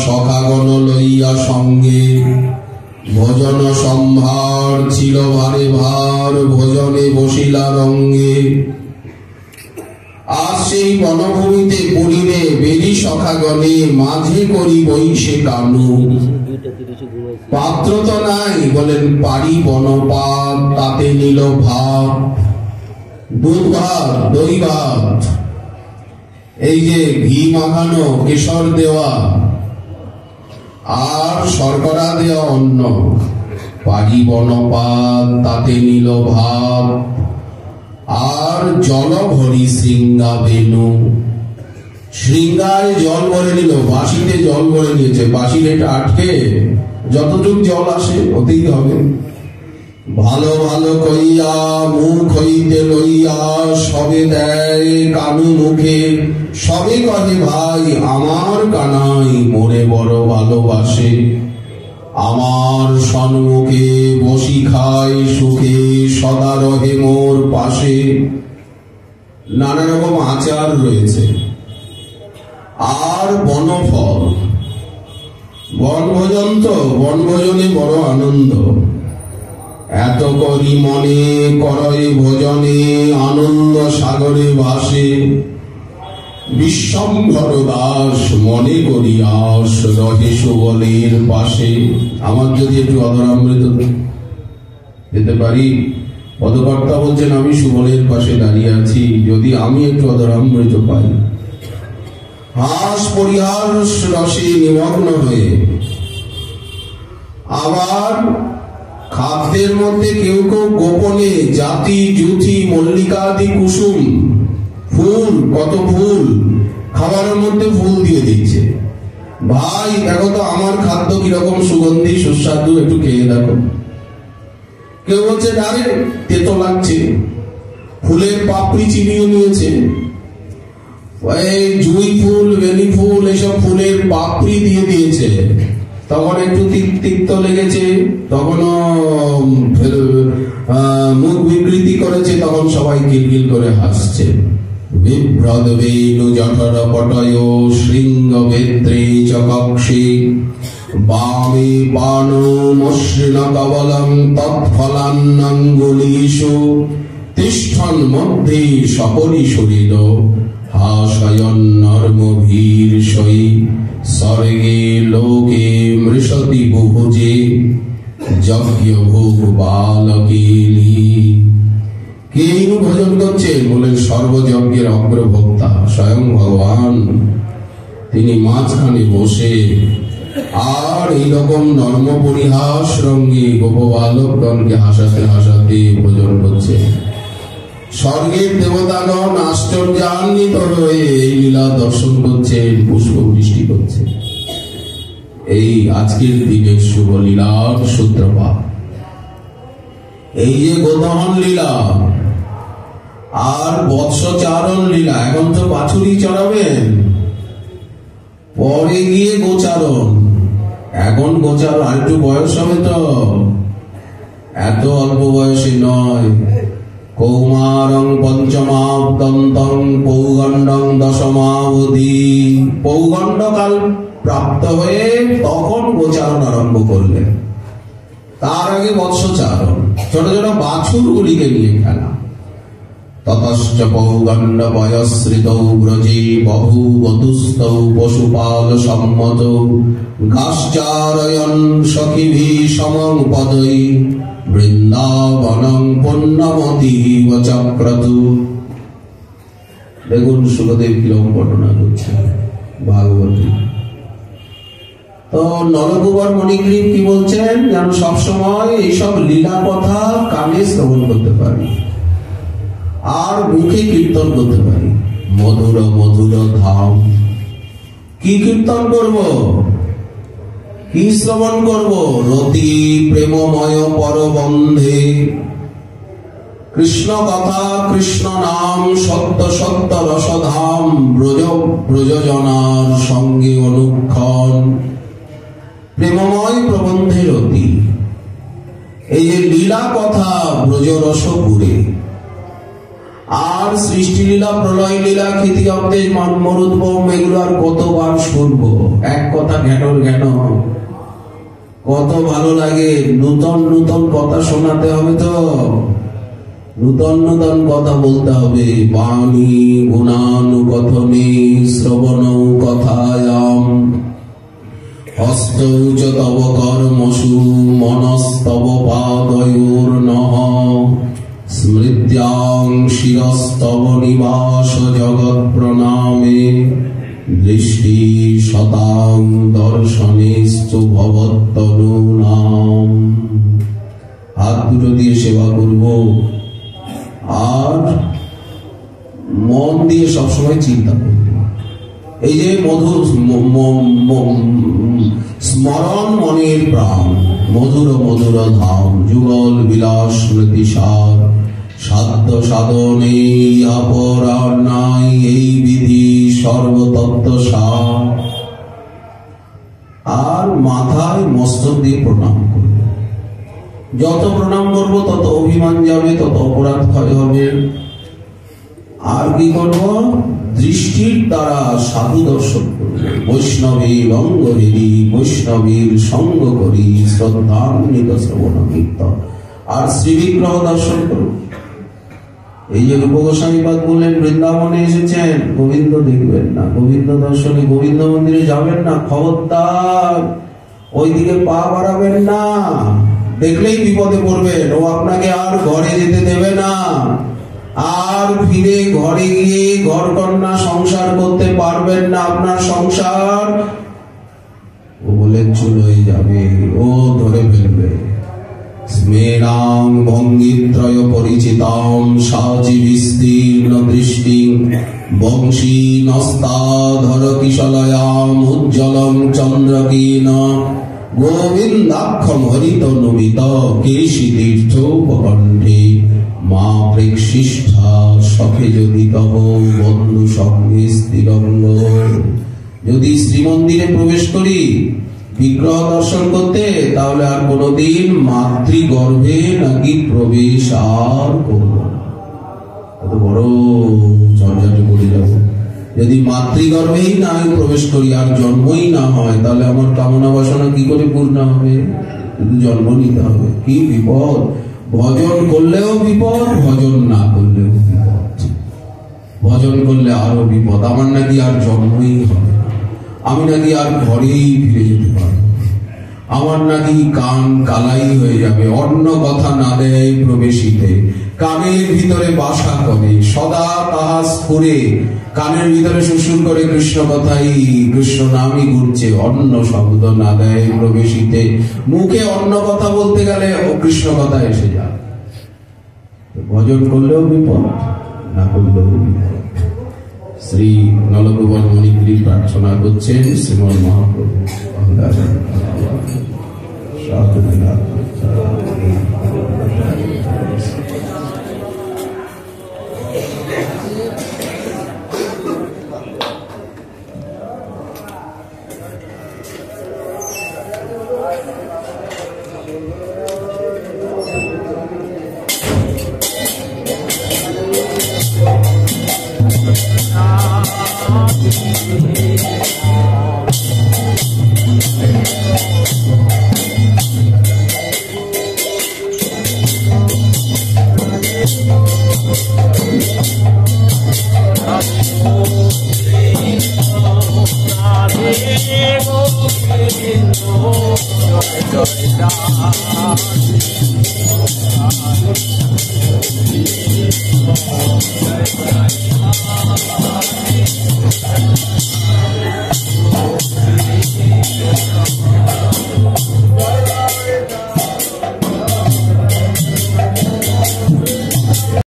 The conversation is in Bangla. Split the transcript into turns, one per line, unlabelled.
সখাগণ লইয়া সঙ্গে ভোজন সম্ভার ছিল ভারে ভার, ভোজনে বসিলা রঙ্গে। আজ সেই বনভূমিতে পড়িবে বেরি সখাগণে, মাঝে করি বইসে কানু। পাত্র তো নাই, বলেন পারি বনপাত, তাতে নিল ভাত, দুধ ভাত, দই ভাত, এই যে ঘি মাখানো, কেশর দেওয়া আর শর্করা দেওয়া অন্ন। পারি বনপাত, তাতে নিল ভাত, আর জল ভরি শৃঙ্গা বেনু। শৃঙ্গায় জল ভরে নিল, বাঁশিতে জল ভরে নিয়েছে। বাঁশির এটা আটকে যতটুক জল আসে ওতেই হবে। ভালো ভালো কইয়া মুখ হইতে লইয়া, সবে দেয় কানু মুখে। সবে কহে ভাই আমার কানাই, মোরে বড় ভালোবাসে। আমার সন্মুখে বসি খায় সুখে, সদা রহে মোর পাশে। নানা রকম আচার রয়েছে। আর বনফল, বনভোজন তো, বনভোজনে বড় আনন্দ। এত করি মনে করয় ভোজনে, আনন্দ সাগরে ভাসে। বিশ্বম্ভর দাস মনে করি আস, রহে সুবলের পাশে। আমার যদি একটু অধরামৃত যেতে পারি, পদকর্তা বলছেন আমি সুবলের পাশে দাঁড়িয়ে আছি, যদি আমি একটু অধরামৃত পাই। হাস পরিহাস রসে নিমগ্ন হয়ে। আবার খাদ্যের মধ্যে কেউ কেউ গোপনে জাতি জুথি মল্লিকাদি কুসুম ফুল, কত ফুল খাবারের মধ্যে ফুল দিয়ে দিচ্ছে। ভাই দেখো তো আমার খাদ্য কিরকম সুগন্ধি সুস্বাদু, একটু খেয়ে দেখো। কেউ বলছে ডাইরেক্ট তেতো লাগছে, ফুলের পাপড়ি চিনিয়ে নিয়েছে। জুঁই ফুল, বেলি ফুল, এসব ফুলের পাপড়ি দিয়ে দিয়েছে। তখন একটু তিক্ত লেগেছে, তখনও মুখ বিকৃতি করেছে, তখন সবাই কিলকিল করে হাসছে। বিভ্রদ বেণু জঠর পটয়, শৃঙ্গ বেত্রে চকক্ষে। বামে পানো মসৃণ কবলং, তৎফলান্নাঙ্গুলীষু। তিষ্ঠন মধ্যে সকলি শরীর, হাসয়ন নর্মভীর সই। স্বর্গে লোকে মৃষতি বুভুজে, যজ্ঞ ভোগ বালকেলি। কে ভোজন করছেন? বলেন সর্বযজ্ঞের অগ্রভোক্তা স্বয়ং ভগবান। তিনি মাঝখানে বসে আর এইরকম নর্ম পরিহাস রঙ্গে গোপবালকগণকে হাসাতে হাসাতে ভোজন করছে। স্বর্গের দেবতাগণ আশ্চর্যান্বিত হয়ে এই লীলা দর্শন করছেন, পুষ্প বৃষ্টি করছে। এই আজকের দিনের শুভ লীলার সূত্রপাত। এই যে গোদহন লীলা আর বৎসচারণ লীলা, এখন তো বাছুরি চড়াবেন, পরে গিয়ে গোচারণ। এখন গোচারণ আর একটু বয়স হবে তো, এত অল্প বয়সে নয়। কৌমারং পঞ্চমাবদন্তং পৌগণ্ডং দশমাবধি। পৌগণ্ডকাল প্রাপ্ত হয়ে তখন গোচারণ আরম্ভ করলেন। তার আগে বৎসচারণ, ছোট ছোট বাছুর গুলিকে নিয়ে খেলা। ততশ্চ পৌগণ্ড বয়শ্রিতৌ ব্রজে বহু বতুস্তৌ পশুপাল সম্মত। গাশ্চারয়ন সখিভি সমং পদৈ, বৃন্দাবনং পুণ্যমতি চক্রতু। দেখুন সুখদেব কিরকম ঘটনা করছে ভাগবতী। তো নরকুবর মণিগ্রীব কি বলছেন যেন সবসময় এইসব লীলা কথা কানে শ্রবণ করতে পারি আর মুখে কীর্তন করতে পারি। মধুর মধুর ধাম। কি কীর্তন করব, কি শ্রবণ করব? রতি প্রেমময় পরবন্ধে। কৃষ্ণ কথা, কৃষ্ণ নাম, সত্য সত্য রসধাম। ব্রজজনার সঙ্গে অনুক্ষণ। প্রেমময় প্রবন্ধে রতি। এই যে লীলা কথা ব্রজরসপুরে। আর সৃষ্টিলীলা, প্রলয় লীলা, ক্ষিতি অব্দেশ, মরুদ্ভব, এগুলো আর কতবার শুনবো? এক কথা ঘ্যাটর ঘ্যাট, কত ভালো লাগে। নূতন নূতন কথা শোনাতে হবে, তো নূতন নূতন কথা বলতে হবে। বাণী গুণানুকথনে শ্রবণ কথায়াম হস্তৌ চ তব কর্মসু মনস্তব পাদয়োর্নঃ স্মৃত্যাং শিরস্তব নিবাস জগৎ প্রণামে দৃষ্টি শতাং দর্শনেস্তু ভবত্তনূনাম। হাত দুটো দিয়ে সেবা করব, আর মন দিয়ে সবসময় চিন্তা করব। এই যে মধুর স্মরণ মনের প্রাণ, মধুর মধুর ধাম, যুগল বিলাস স্মৃতিসার, সাধ্য সাধনে অপরার নাই এই বিধি সর্বতত্ত্ব সার। আর মাথায় মস্তক দিয়ে প্রণাম করব। যত প্রণাম করব তত অভিমান যাবে, তত অপরাধ ক্ষয় হবে। আর কি করব? দৃষ্টির দ্বারা সাধু দর্শন করব। বৈষ্ণবের অঙ্গ হরি, বৈষ্ণবের সঙ্গ করি, শ্রদ্ধান্বিত শ্রবণ কীর্তন। আর শ্রী বিগ্রহ দর্শন করব। এই যে রূপ গোস্বামীপাদ বললেন, বৃন্দাবনে এসেছেন, গোবিন্দ দেখবেন না, গোবিন্দ দর্শনে, গোবিন্দ মন্দিরে যাবেন না, খবরদার ওইদিকে পা বাড়াবেন না, দেখলেই বিপদে পড়বেন। ও আপনাকে আর ঘরে যেতে দেবে না, আর ফিরে ঘরে গিয়ে ঘর কন্যা সংসার করতে পারবেন না। আপনার সংসার ও বলে চলে যাবে, ও ধরে ফেলবে। স্মেরাং ভঙ্গিত্রয় পরিচিতাম সাজি বিস্তীর্ণ দৃষ্টি বংশী নস্তাধর কিশলয়াম উজ্জ্বলং চন্দ্রকীন গোবিন্দাক্ষম হরিত নমিত কেশী তীর্থোপকণ্ঠে মা প্রেক্ষিষ্ঠা সখে যদি তব বন্ধু সঙ্গে স্থিরঙ্গ। যদি শ্রীমন্দিরে প্রবেশ করি বিগ্রহ দর্শন করতে, তাহলে আর কোনদিন মাতৃগর্ভে নাকি প্রবেশ আর করব না। কত বড় ঝঞ্ঝাটে পড়ে যাব। যদি মাতৃগর্ভেই না প্রবেশ করি, আর জন্মই না হয়, তাহলে আমার কামনা বাসনা কি করে পূর্ণ হবে? শুধু জন্ম নিতে হবে। কি বিপদ! ভজন করলেও বিপদ, ভজন না করলেও বিপদ। ভজন করলে আরো বিপদ। আমার নাকি আর জন্মই হবে না, আমি নাকি আর ঘরেই ফিরে যেতে পারবো, আমার নাকি কান কালাই হয়ে যাবে, অন্য কথা না দেয় প্রবেশিতে, কানের ভিতরে বাসা করে, সদা তাহা স্ফুরে, কানের ভিতরে সুসুর করে কৃষ্ণ কথাই, কৃষ্ণ নামই ঘুরছে, অন্য শব্দ না দেয় প্রবেশিতে। মুখে অন্য কথা বলতে গেলে ও কৃষ্ণ কথা এসে যায়। ভজন করলেও বিপদ, না করলেও বিপদ। শ্রী নলগোপাল মণিপুরী প্রার্থনা করছেন শ্রীমন মহাপ্রভু
জয় জয়